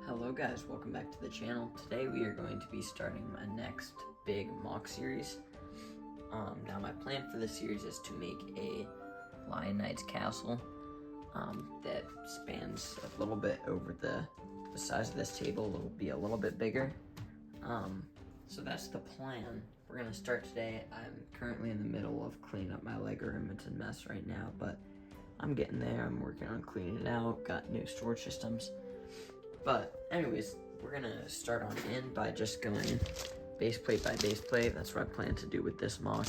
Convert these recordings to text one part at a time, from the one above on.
Hello guys, welcome back to the channel. Today we are going to be starting my next big MOC series. Now my plan for this series is to make a Lion Knight's castle that spans a little bit over the size of this table. It will be a little bit bigger. So that's the plan. We're gonna start today. I'm currently in the middle of cleaning up my Lego room. It's a mess right now, but I'm getting there. I'm working on cleaning it out, got new storage systems. But anyways, we're gonna start on in by just going base plate by base plate. That's what I plan to do with this MOC.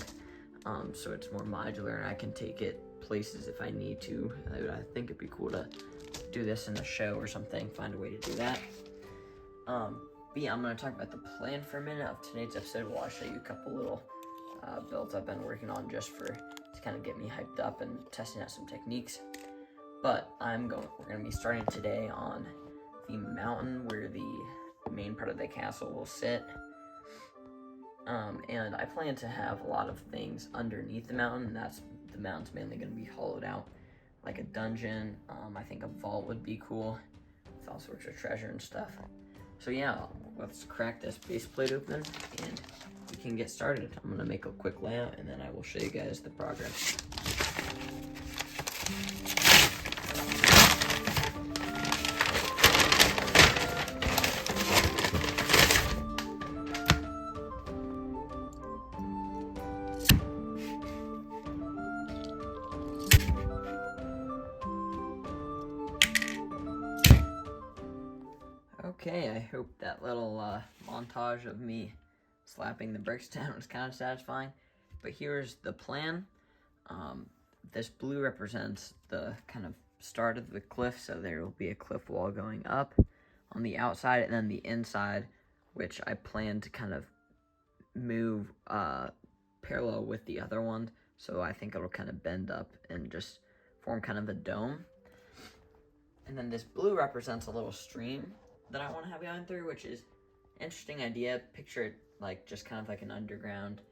So it's more modular and I can take it places if I need to. I think it'd be cool to do this in a show or something, find a way to do that. But yeah, I'm gonna talk about the plan for a minute of today's episode. I'll show you a couple little builds I've been working on just to kind of get me hyped up and testing out some techniques. But we're gonna be starting today on the mountain where the main part of the castle will sit. And I plan to have a lot of things underneath the mountain. The mountain's mainly going to be hollowed out, like a dungeon. I think a vault would be cool with all sorts of treasure and stuff. So yeah, let's crack this base plate open and we can get started. I'm going to make a quick layout and then I will show you guys the progress. Okay, I hope that little montage of me slapping the bricks down was kind of satisfying. But here's the plan. This blue represents the kind of start of the cliff, so there will be a cliff wall going up on the outside, and then the inside, which I plan to kind of move parallel with the other one, so I think it'll kind of bend up and just form kind of a dome. And then this blue represents a little stream that I want to have going through, which is an interesting idea. Picture it like just kind of like an underground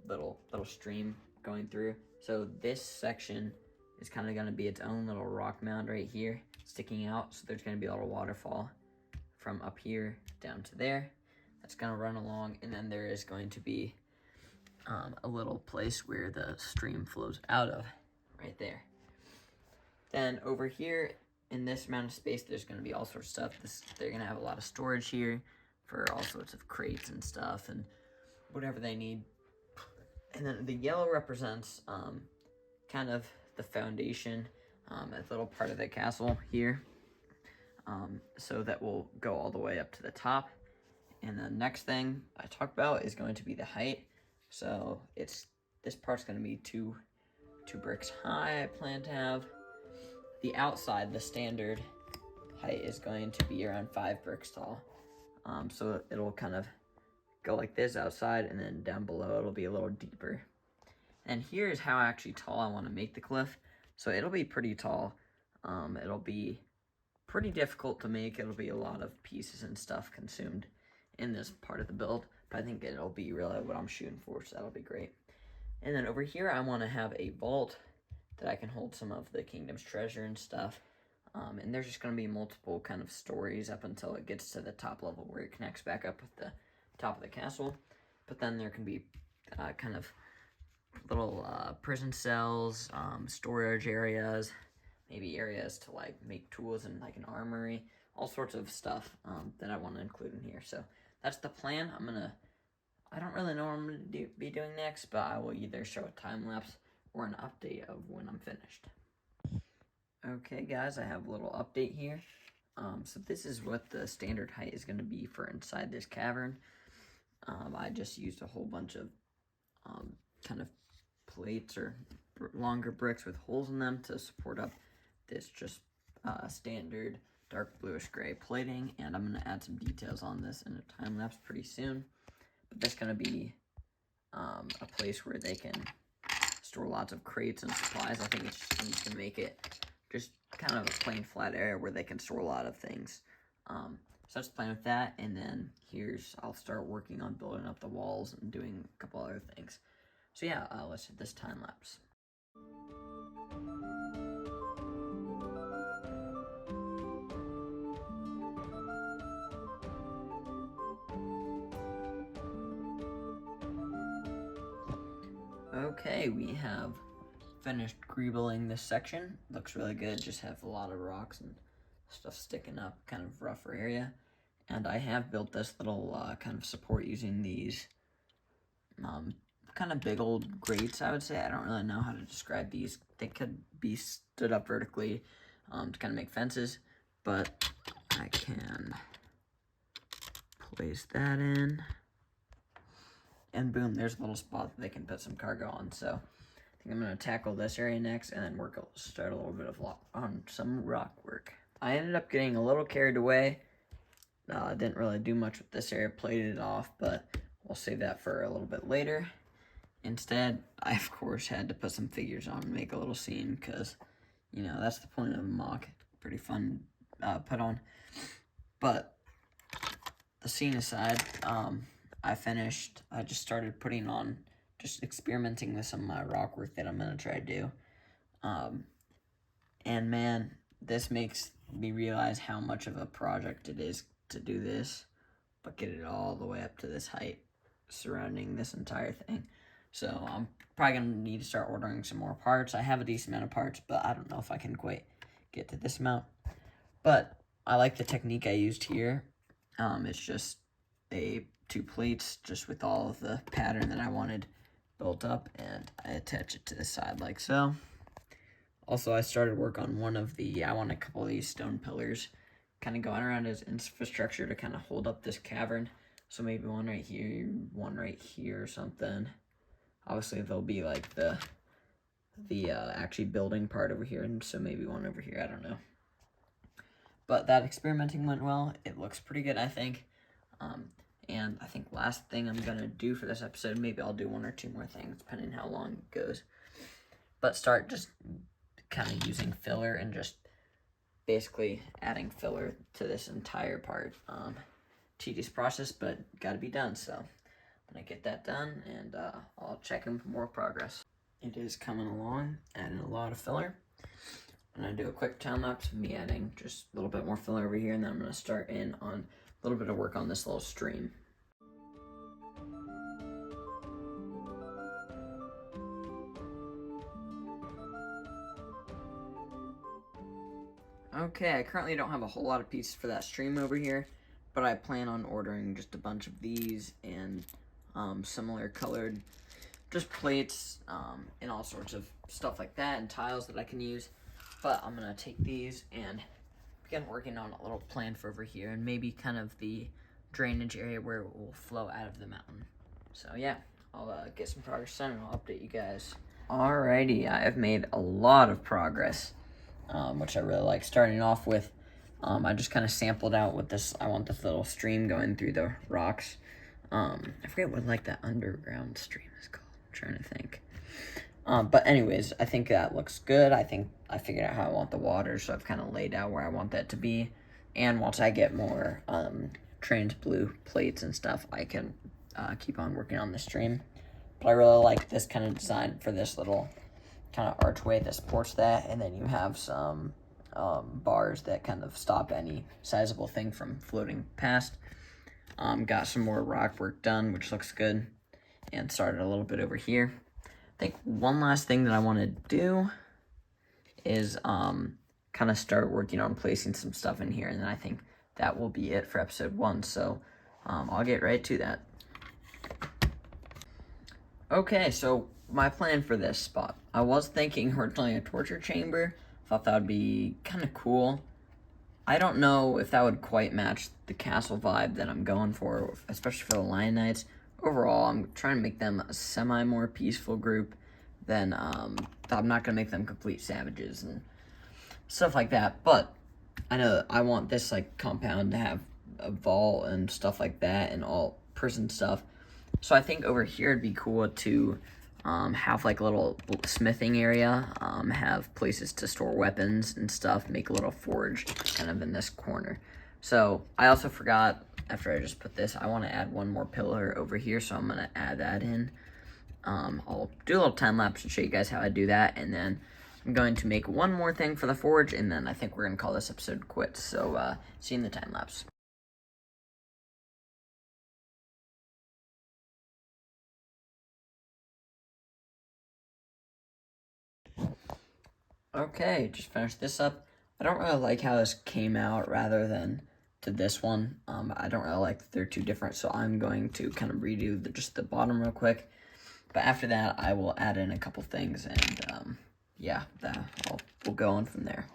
little stream going through. So this section is kind of going to be its own little rock mound right here sticking out. So there's going to be a little waterfall from up here down to there. That's going to run along, and then there is going to be a little place where the stream flows out of right there. Then over here in this amount of space, there's going to be all sorts of stuff. They're going to have a lot of storage here for all sorts of crates and stuff and whatever they need. And then the yellow represents kind of the foundation, a little part of the castle here. So that will go all the way up to the top. And the next thing I talk about is going to be the height. So this part's going to be two bricks high, I plan to have. The outside, the standard height is going to be around 5 bricks tall. So it'll kind of go like this outside, and then down below it'll be a little deeper. And here's how actually tall I want to make the cliff. So it'll be pretty tall. It'll be pretty difficult to make. It'll be a lot of pieces and stuff consumed in this part of the build, but I think it'll be really what I'm shooting for, so that'll be great. And then over here I want to have a vault that I can hold some of the kingdom's treasure and stuff. And there's just going to be multiple kind of stories up until it gets to the top level where it connects back up with the top of the castle. But then there can be kind of little prison cells, storage areas, maybe areas to like make tools and like an armory, all sorts of stuff that I want to include in here. So that's the plan. I don't really know what I'm going to be doing next, but I will either show a time lapse or an update of when I'm finished. Okay guys, I have a little update here. So this is what the standard height is going to be for inside this cavern. I just used a whole bunch of kind of plates or longer bricks with holes in them to support up this just standard dark bluish gray plating, and I'm going to add some details on this in a time lapse pretty soon. But that's going to be a place where they can store lots of crates and supplies. I think it's just going to make it just kind of a plain flat area where they can store a lot of things. So that's the plan with that, and then I'll start working on building up the walls and doing a couple other things. So yeah, let's hit this time lapse. Okay, we have finished greebling this section. Looks really good, just have a lot of rocks and stuff sticking up, kind of rougher area. And I have built this little kind of support using these kind of big old grates, I would say. I don't really know how to describe these. They could be stood up vertically to kind of make fences, but I can place that in. And boom, there's a little spot that they can put some cargo on. So I think I'm going to tackle this area next and then start a little bit of on some rock work. I ended up getting a little carried away. Didn't really do much with this area, plated it off, but we'll save that for a little bit later. Instead, I of course had to put some figures on and make a little scene because, you know, that's the point of a MOC. Pretty fun put on. But the scene aside, I just started putting on, just experimenting with some of my rock work that I'm going to try to do. And man, this makes me realize how much of a project it is to do this, but get it all the way up to this height surrounding this entire thing. So I'm probably going to need to start ordering some more parts. I have a decent amount of parts, but I don't know if I can quite get to this amount. But I like the technique I used here. It's just two plates just with all of the pattern that I wanted built up, and I attach it to the side like so. Also, I started work on I want a couple of these stone pillars kind of going around as infrastructure to kind of hold up this cavern. So maybe one right here or something. Obviously, there'll be like the actually building part over here, and so maybe one over here, I don't know. But that experimenting went well. It looks pretty good, I think. And I think last thing I'm going to do for this episode, maybe I'll do one or two more things, depending how long it goes. But start just kind of using filler and just basically adding filler to this entire part. Tedious process, but got to be done. So I'm going to get that done, and I'll check in for more progress. It is coming along, adding a lot of filler. I'm going to do a quick time lapse of me adding just a little bit more filler over here, and then I'm going to start in on a little bit of work on this little stream. Okay, I currently don't have a whole lot of pieces for that stream over here, but I plan on ordering just a bunch of these and similar colored just plates and all sorts of stuff like that, and tiles that I can use. But I'm going to take these and begin working on a little plan for over here, and maybe kind of the drainage area where it will flow out of the mountain. So yeah, I'll get some progress done and I'll update you guys. Alrighty, I have made a lot of progress, which I really like. Starting off with, I just kind of sampled out with this. I want this little stream going through the rocks. I forget what like that underground stream is called. I'm trying to think. But anyways, I think that looks good. I think I figured out how I want the water, so I've kind of laid out where I want that to be. And once I get more trans blue plates and stuff, I can keep on working on the stream. But I really like this kind of design for this little kind of archway that supports that. And then you have some bars that kind of stop any sizable thing from floating past. Got some more rock work done, which looks good. And started a little bit over here. I think one last thing that I want to do is kind of start working on placing some stuff in here, and then I think that will be it for episode 1, so I'll get right to that. Okay, so my plan for this spot. I was thinking originally a torture chamber. Thought that would be kind of cool. I don't know if that would quite match the castle vibe that I'm going for, especially for the Lion Knights. Overall, I'm trying to make them a semi-more peaceful group than, I'm not going to make them complete savages and stuff like that. But I know I want this, like, compound to have a vault and stuff like that and all prison stuff. So I think over here it'd be cool to have, like, a little smithing area, have places to store weapons and stuff, make a little forge kind of in this corner. So I also forgot, after I just put this, I want to add one more pillar over here, so I'm going to add that in. I'll do a little time lapse and show you guys how I do that, and then I'm going to make one more thing for the forge, and then I think we're going to call this episode quits. So see you in the time lapse. Okay, just finished this up. I don't really like how this came out rather than to this one. I don't really like that they're too different, so I'm going to kind of redo just the bottom real quick. But after that, I will add in a couple things, and yeah, we'll go on from there.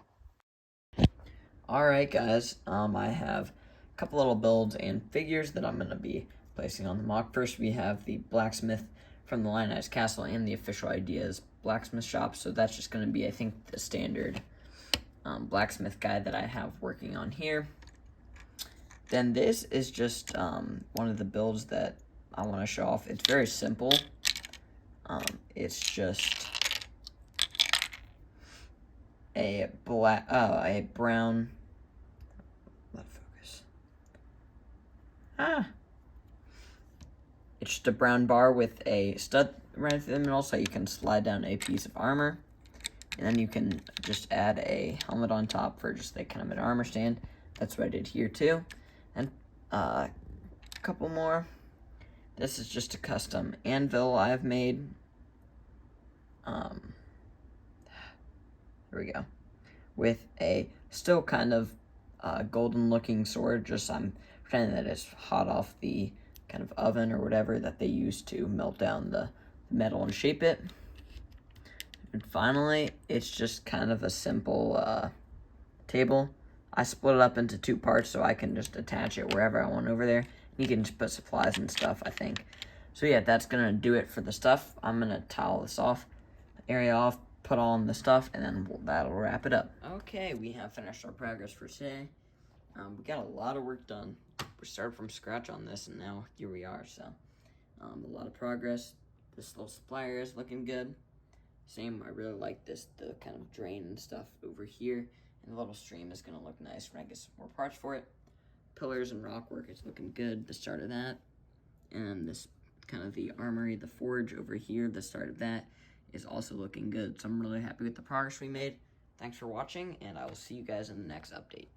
Alright guys, I have a couple little builds and figures that I'm going to be placing on the MOC. First we have the blacksmith from the Lionized Castle and the Official Ideas blacksmith shop, so that's just going to be, I think, the standard blacksmith guy that I have working on here. Then this is just one of the builds that I want to show off. It's very simple. It's just a brown. Let focus. It's just a brown bar with a stud right through the middle, so you can slide down a piece of armor, and then you can just add a helmet on top for just like kind of an armor stand. That's what I did here too, and a couple more. This is just a custom anvil I've made. There we go. With a still kind of golden looking sword, just I'm pretending that it's hot off the kind of oven or whatever that they use to melt down the metal and shape it. And finally, it's just kind of a simple table. I split it up into 2 parts so I can just attach it wherever I want over there. You can just put supplies and stuff, I think. So yeah, that's gonna do it for the stuff. I'm gonna tile this off, area off, put on the stuff, and then that'll wrap it up. Okay, we have finished our progress for today. We got a lot of work done. We started from scratch on this, and now here we are. So, a lot of progress. This little supplier is looking good. Same, I really like the kind of drain and stuff over here. And the little stream is gonna look nice when I get some more parts for it. Pillars and rock work is looking good, the start of that. And this kind of the armory, the forge over here, the start of that is also looking good. So I'm really happy with the progress we made. Thanks for watching, and I will see you guys in the next update.